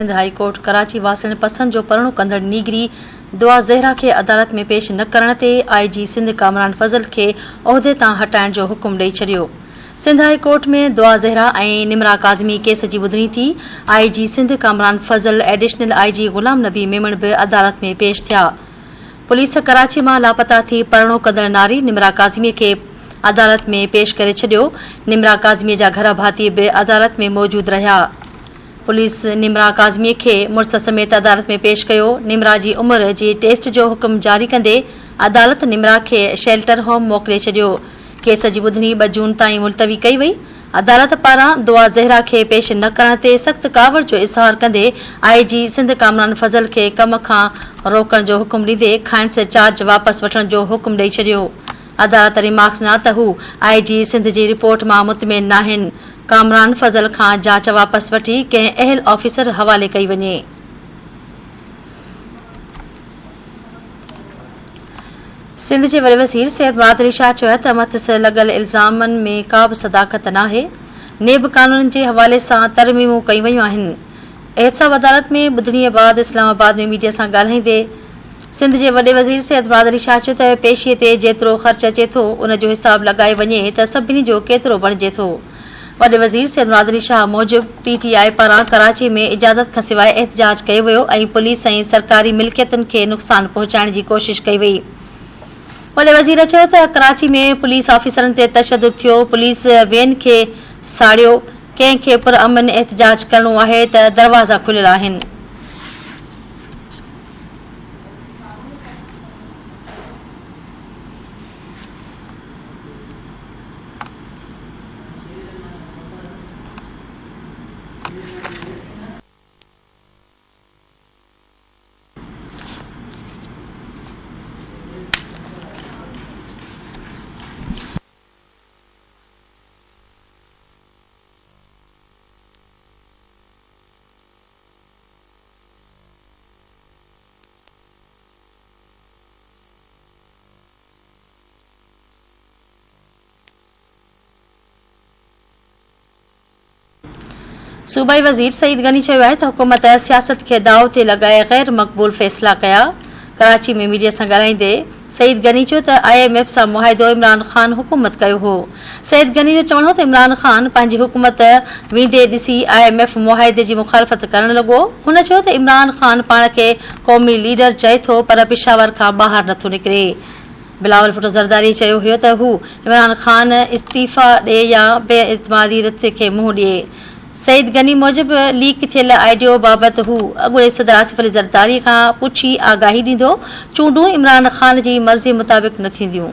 Sindh high court Karachi वासियुनि पसंद जो परणो कंदड़ नीगरी दुआ ज़हरा खे अदालत में पेश न करण ते IG सिंध कामरान फज़ल खे उहिदे तां हटाइण जो हुकुम ॾेई छॾियो। सिंध हाई कोर्ट में दुआ ज़हरा ऐं निमरा काज़मी केस जी ॿुधणी थी। IG सिंध कामरान फज़ल एडिशनल IG ग़ुलाम नबी मेमण बि अदालत में पेश थिया। पुलिस कराची मां लापता थी परणो कंदड़ नारी निमरा काज़मी खे अदालत में पेश करे छॾियो। निमरा काज़मी जा घर भाती बि अदालत में मौजूद रहिया। पुलिस निमरा काज़मी खे मुड़स समेत अदालत में पेश कयो। निमरा जी उमिरि जी टेस्ट जो हुकुम जारी कंदे अदालत निमरा खे शेल्टर होम मोकिले छॾियो। केस जी ॿुधणी 2 जून ताईं मुलतवी कई वई। अदालत पारां दुआ ज़हरा खे पेश न करण ते सख़्त कावड़ जो इज़हार कंदे IG सिंध कामरान फज़ल खे कम खां रोकण जो हुकुम ॾींदे खाइण से चार्ज वापसि वठण जो हुकुम ॾेई छॾियो। अदालत रिमार्क्स न त हू IG सिंध जी रिपोर्ट मां मुतमिन नाहिनि। कामरान फज़ल खां जांच वापसि वठी कंहिं अहल ऑफिसर हवाले कई वञे। सिंध जे वॾे वज़ीर सैयद मुराद अली शाह चयो त मथस लॻल इल्ज़ामनि में का बि सदाकत नाहे। नेब कानूननि जे हवाले सां तरमीमूं कयूं वयूं आहिनि। एहतसाब अदालत में ॿुधणीअ बाद इस्लामाबाद में मीडिया सां ॻाल्हाईंदे सिंध जे वॾे वज़ीर सैयद मुराद अली शाह चयो त पेशीअ ते जेतिरो ख़र्च अचे थो उन जो हिसाब लॻाए वञे त सभिनी जो केतिरो बणिजे थो। वॾे वज़ीर सैयद मुराद अली शाह मूजिब PTI पारां कराची में इजाज़त खां सवाइ एहतजाज कयो वियो ऐं पुलिस ऐं सरकारी मिल्कियतुनि खे नुक़सान पहुचाइण जी कोशिश कई वई। वॾे वज़ीर चयो त कराची में पुलिस ऑफिसरनि ते तशदुद थियो। पुलिस वेन खे साड़ियो। कंहिंखे पुरअमन एहतजाज करणो आहे त दरवाज़ा खुलियल आहिनि। सूबाई वज़ीर सईद गनी चयो आहे त हुकूमत सियासत खे दाव ते लॻाए गैर मक़बूल फ़ैसिला कया। कराची में मीडिया सां ॻाल्हाईंदे सईद गनी चयो त IMF सां मुआहिदो इमरान ख़ान हुकूमत कयो हो। सईद गनी जो चवणो त इमरान ख़ान पंहिंजी हुकूमत वेंदे ॾिसी IMF मुआहिदे जी मुखालफ़त करण लॻो। हुन चयो त इमरान ख़ान पाण खे क़ौमी लीडर चए थो पर पेशावर खां ॿाहिरि नथो निकिरे। बिलावल भुट्टो ज़रदारी चयो हुयो त हू इमरान ख़ान इस्तीफ़ा ॾिए या बेइतमादी रिथ खे मुंहुं ॾिए। सईद गनी मूजिब लीक थियल आइडियो बाबति हू अॻूणे सदर आसिफ अली ज़रदारी खां पुछी आगाही ॾींदो। चूंडूं इमरान ख़ान जी मर्ज़ी मुताबिक़ न थींदियूं।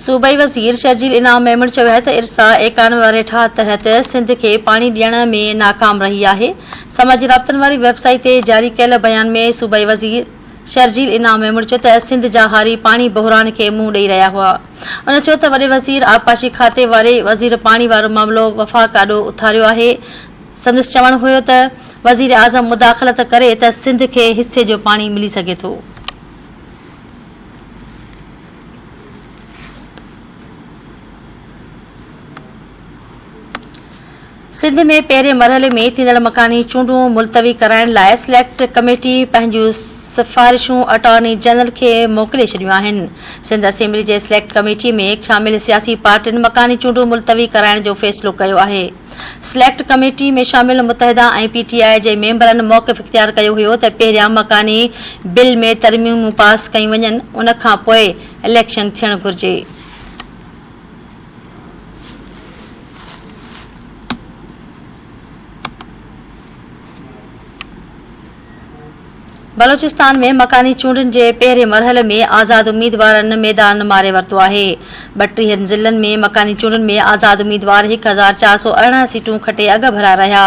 सूबाई वज़ीर शर्जील इनाम मेमण चयो आहे त इरसा 91 वारे ठाह तहत सिंध खे पाणी ॾियण में नाकाम रही आहे। समाजी राब्तनि वारी वेबसाइट ते जारी कयल बयान में सूबाई वज़ीर शर्जील इनाम मेमण चयो त सिंध जा हारी पाणी बहिरान खे मुंहुं ॾेई रहिया हुआ। उन चयो त वॾे वज़ीर आबपाशी खाते वारे वज़ीर पाणी वारो मामिलो वफ़ाक़ ॾाढो उथारियो आहे। संदसि चवणु हुयो त वज़ीर आज़म मुदाख़लत करे त सिंध खे हिसे जो पाणी मिली सघे थो। सिंध में पहिरें मरहले में थींदड़ मकानी चूंडूं मुलतवी कराइण लाइ सिलेक्ट कमेटी पंहिंजूं सिफ़ारिशूं अटॉर्नी जनरल खे मोकिले छॾियूं आहिनि। सिंध असेंबली जे सिलेक्ट कमेटी में शामिल सियासी पार्टियुनि मकानी चूंडूं मुलतवी कराइण जो फ़ैसिलो कयो आहे। सिलेक्ट कमेटी में शामिल मुतहिदा ऐं PTI जे मेंबरनि मौक़िफ़ इख़्तियार कयो हुयो त पहिरियां मकानी बिल में तरमीमूं पास कयूं वञनि उन खां पोइ इलेक्शन थियणु घुरिजे। बलोचिस्तान में मकानी चूंडुनि जे पहिरें मरहले में आज़ाद उम्मीदवारनि मैदान मारे वरितो आहे। 32 ज़िलनि में मकानी चूंडुनि में आज़ाद उम्मीदवार 1418 सीटूं खटे अॻु भरिया रहिया।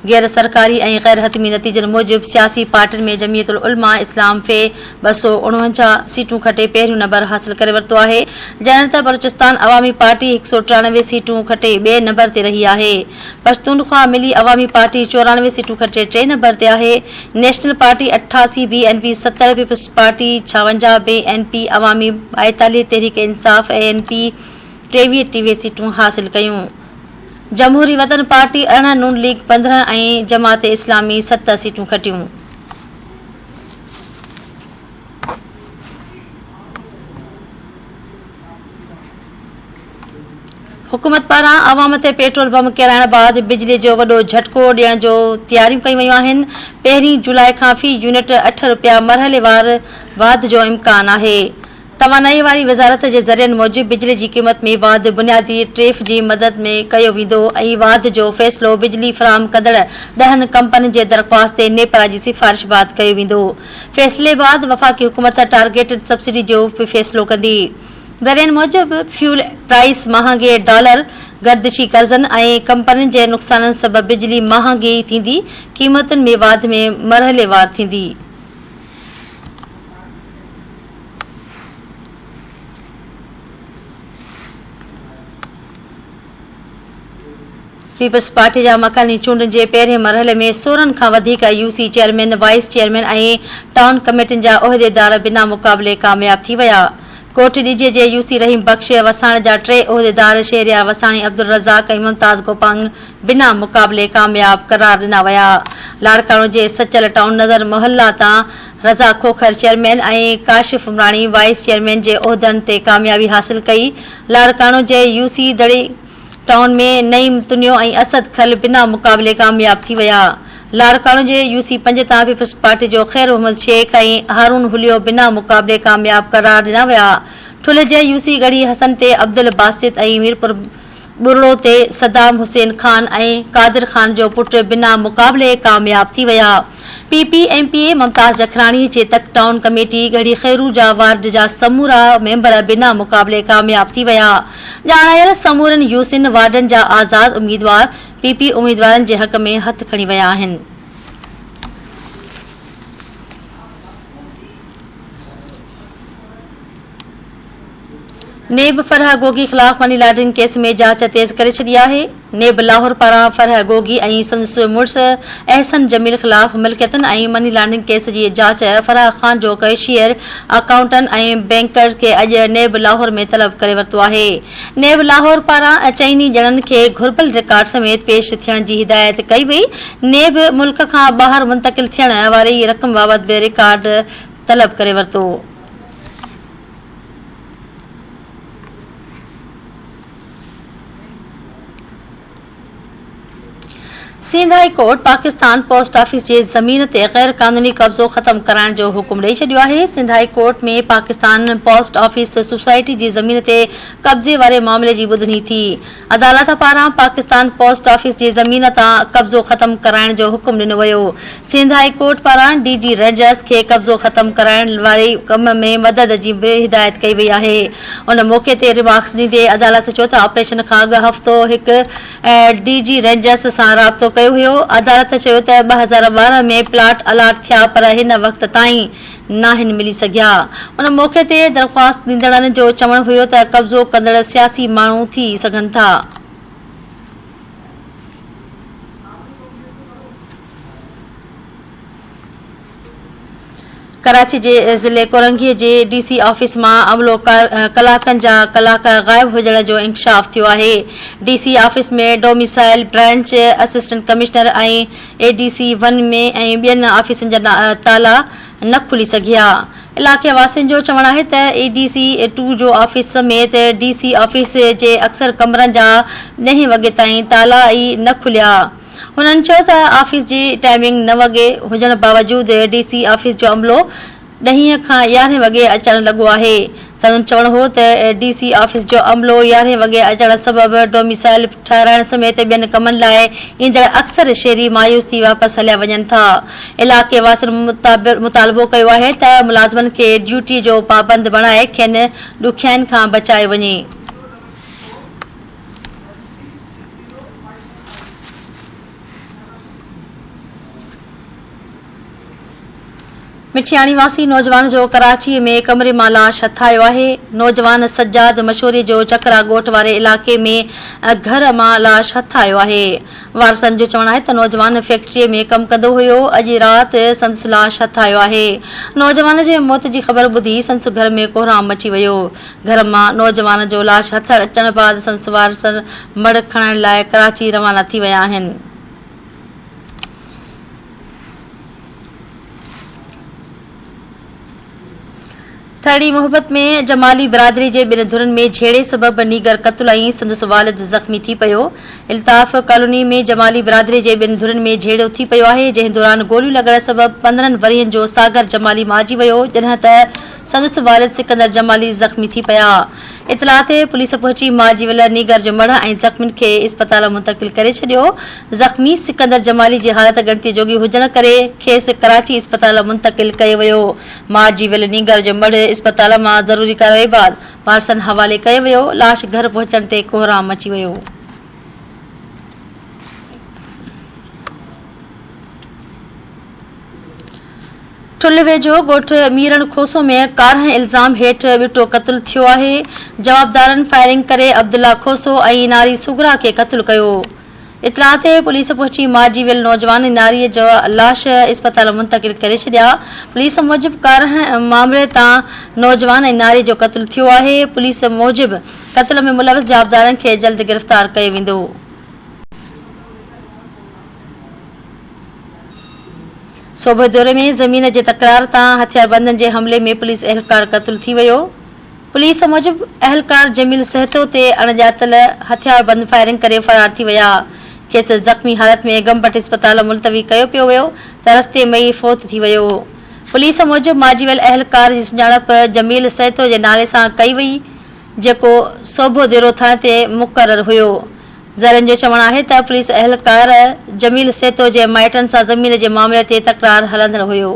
गैर सरकारी ऐं गैर हतमी नतीजनि मूजिब सियासी पार्टियुनि में जमीयतुल उलमा इस्लाम फ़े 249 सीटूं खटे पहिरियों नंबर हासिल करे वरितो आहे, जॾहिं त बलूचिस्तान अवामी पार्टी 193 सीटूं खटे ॿिए नंबर ते रही आहे। पश्तूनख्वा मिली अवामी पार्टी 94 सीटूं खटे 3 नंबर ते आहे। National party 88, BNP 70, people's party 56, BNP अवामी 42, तहरीक इंसाफ़ ANP 23 सीटूं हासिल कयूं। जमहूरी वतन पार्टी 18, नून लीग 15 ऐं जमात इस्लामी 7 सीटूं खटियूं। हुकूमत पारां अवाम ते पेट्रोल बम किराइण बाद बिजली जो वॾो झटको ॾियण जो तयारियूं कयूं वयूं आहिनि। 1 जुलाई खां फ़ी यूनिट 8 रुपया मरहलेवार वाध जो इम्कान आहे। तवानाई वारी वज़ारत जे ज़रियनि मूजिब बिजली जी क़ीमत में वाध बुनियादी टैरिफ जी मदद में कयो वेंदो ऐं वाध जो फ़ैसिलो बिजली फ़राहम कंदड़ 10 कंपनियुनि जे दरख़्वास्त ते नेपरा जी सिफ़ारिश बाद कयो वेंदो। फ़ैसिले बाद वफ़ाक़ी हुकूमत टारगेटेड सब्सिडी जो बि फ़ैसिलो कंदी। ज़रियनि मूजिब फ्यूल प्राइस महांगे डॉलर, गर्दिशी कर्ज़नि ऐं कंपनियुनि जे नुक़साननि सबबि बिजली महांगी थींदी, क़ीमतुनि में वाध में मरहलेवार थींदी। पीपल्स पार्टी जा मकानी चूंडनि जे पहिरें मरहले में 16 खां वधीक यूसी चेयरमैन, वाइस चेयरमैन ऐं टाउन कमेटियुनि जा उहिदेदार बिना मुक़ाबले कामयाब थी विया। कोट डीजे जे यूसी रहीम बख्श वसाण जा 3 उहिदेदार शहरियार वसाणी, अब्दुल रज़ाक ऐं मुमताज़ गोपांग बिना मुक़ाबले कामयाब करार ॾिना विया। लाड़काणो जे सचल टाउन नज़र मोहल्ला तां रज़ा खोखर चेयरमैन ऐं काशिफ उमराणी वाइस चेयरमैन जे उहिदनि ते कामयाबी हासिल कई। लाड़काणो जे यूसी दड़ी टाउन में नईम तुनियो ऐं असद खल बिना मुक़ाबले कामयाब थी विया। लाड़काणो जे यूसी 5 तां पीपल्स पार्टी जो ख़ैर मोहम्मद शेख ऐं हारून हुलियो बिना मुक़ाबले कामयाब करार ॾिना विया। ठुल जे यूसी गढ़ी हसन ते अब्दुल बासित ऐं मीरपुर बुरड़ो ते सदाम हुसैन खान ऐं कादिर खान जो पुट बिना मुक़ाबले कामयाब थी विया। PPMPA मुमताज़ जखराणी जे तक टाउन कमेटी गढ़ी खैरू जा वार्ड जा समूरा मेंबर बिना मुक़ाबले कामयाब थी विया। ॼाणायल समूरनि यूसिन वार्डनि जा आज़ाद उम्मीदवार PP उम्मीदवारनि जे हक़ में हथ खणी विया आहिनि। नेब फरह गोगी ख़िलाफ़ मनी लॉन्ड्रिंग केस में जांच तेज़ करे छॾी आहे। नेब लाहौर पारां फरह गोगी ऐं संदसि मुड़ुस अहसन जमील ख़िलाफ़ मिल्कियतुनि ऐं मनी लॉन्ड्रिंग केस जी जांच फराह ख़ान जो कैशियर, अकाउंटेंट ऐं बैंकर्स खे अॼु नेब लाहौर में तलब करे वरितो आहे। नेब लाहौर पारां चइनी ॼणनि खे घुर्बल रिकॉर्ड समेत पेश थियण जी हिदायत कई वई। नेब मुल्क खां ॿाहिरि मुंतक़िल थियण वारी रक़म बाबति बि रिकॉर्ड तलब करे वरितो। Sindh high court Pakistan post office जे ज़मीन ते गैर कानूनी कब्ज़ो ख़त्म कराइण जो हुकुम ॾेई छॾियो आहे। सिंध हाई कोर्ट में पाकिस्तान पोस्ट ऑफिस सोसाइटी जी ज़मीन ते कब्ज़े वारे मामले जी ॿुधणी थी। अदालत पारां पाकिस्तान पोस्ट ऑफिस जी ज़मीन तां कब्ज़ो ख़त्म कराइण जो हुकुम ॾिनो वियो। सिंध हाई कोर्ट पारां DG रेंजर्स खे कब्ज़ो ख़त्म कराइण वारे कम में मदद जी बि हिदायत कई वई आहे। उन मौक़े ते रिमार्क्स ॾींदे अदालत चयो त ऑपरेशन खां अॻु हफ़्तो हिकु DG रेंजर्स सां राब्तो कयो हुयो। अदालत चयो त 2012 में प्लाट अलाट थिया पर हिन वक़्त ताईं नाहिन मिली सघिया। उन मौक़े ते दरख़्वास्त ॾींदड़नि जो चवणु हुयो त कब्ज़ो कंदड़ सियासी माण्हू थी सघनि था। कराची जे ज़िले कोरंगीअ जे DC ऑफिस मां अमलो कलाकनि जा कलाक ग़ाइब हुजण जो इंकशाफ थियो आहे। DC ऑफिस में डोमिसाइल ब्रांच असिस्टेंट कमिश्नर ऐं ADC 1 में ऐं ॿियनि ऑफिसनि जा ताला न खुली सघिया। इलाइक़े वासियुनि जो चवणु आहे त ADC 2 जो ऑफिस समेत DC ऑफिस जे अक्सर कमरनि जा 9 वॻे ताईं ताला ई न खुलिया। हुननि चयो त ऑफिस जी टाइमिंग 9 वॻे हुजण बावजूदि DC ऑफिस जो अमलो 10 खां 11 वॻे अचणु लॻो आहे। संदन चवणु हो त DC ऑफिस जो अमलो 11 वॻे अचण सबबि डोमिसाइल ठाहिराइण समेत ॿियनि कमनि लाइ ईंदड़ अक्सर शहरी मायूस थी वापसि हलिया वञनि था। इलाइक़े वासियुनि मुतालबो कयो आहे त मुलाज़िमनि खे ड्यूटी जो पाबंद बणाए खेनि ॾुखियाईनि खां बचायो वञे। मिठियाणी वासी नौजवान जो कराची में कमरे मां लाश हथायो आहे। नौजवान सज्जाद मशूरी जो चकरा ॻोठ वारे इलाके में घर मां लाश हथायो आहे। वारसनि जो चवणु आहे त नौजवान फैक्ट्रीअ में कमु कंदो हुयो। अॼु राति संदसि लाश हथायो आहे। नौजवान जे मौत जी ख़बर ॿुधी संदसि घर में कोहराम मची वियो। घर मां नौजवान जो लाश हथड़ अचण बाद संदसि वारसनि मड़ खणण लाइ कराची रवाना थी विया आहिनि। थड़ी मोहब्बत में जमाली बिरादरी जे ॿिनि धुरनि में झेड़े सबब नीगर क़त्ल ऐं संदसि वालिद ज़ख़्मी थी पियो। इल्ताफ़ कॉलोनी में जमाली बिरादरी जे ॿिनि धुरनि में झेड़ो थी पियो आहे, जंहिं दौरान गोलियूं लॻण सबब 15 वरियनि जो सागर जमाली मारिजी वियो, जॾहिं त संदसि वालिद सिकंदर जमाली ज़ख़्मी थी पिया। इतला ते पुलिस पहुची मारिजी वियल नीगर जो मड़ ऐं ज़ख़्मियुनि खे इस्पताल मुंतक़िल करे छॾियो। ज़ख़्मी सिकंदर जमाली जी हालत गणती जोगी हुजण करे खेसि कराची इस्पताल मुंतक़िल कयो वियो। मारिजी वियल नीगर जो मड़ इस्पताल मां ज़रूरी कार्रवाई बाद वारसनि हवाले कयो वियो। लाश घर पहुचण ते कोहराम मची वियो। ठुल्ह वेझो ॻोठ मीरण खोसो में 11 इल्ज़ाम हेठि ॿिटो क़त्ल थियो आहे। जवाबदारनि फायरिंग करे अब्दुल्ला खोसो ऐं नारी सुगरा खे क़त्ल कयो। इतला ते पुलिस पहुची मारिजी वियल नौजवान नारीअ जो लाश इस्पताल मुंतक़िल करे छॾिया। पुलिस मूजिबि 11 मामले तां नौजवान ऐं नारी जो क़त्ल थियो आहे। पुलिस मूजिबि क़त्ल में मुलविस जवाबदारनि खे जल्द गिरफ़्तार कयो वेंदो। सोभर दौरे में ज़मीन जे तकरार तां हथियारबंदनि जे हमले में पुलिस एहलकार क़त्ल थी वियो। पुलिस मूजिबि एहलकार जमील सहतो ते अणॼातल हथियारबंद फायरिंग करे फरार थी विया। खेसि ज़ख़्मी हालत में गमपट इस्पताल मुलतवी कयो पियो वियो त रस्ते में ई फ़ौत थी वियो। पुलिस मूजिबि मारिजी वियल एहलकार जी सुञाणप जमील सहतो जे नाले सां कई वई, जेको सोभो देरो थाणे ते मुक़ररु हुयो। ज़रनि जो चवणु आहे त पुलिस एहलकार जमील सहतो जे माइटनि सां ज़मीन जे मामले ते तकरार हलंदड़ हुयो।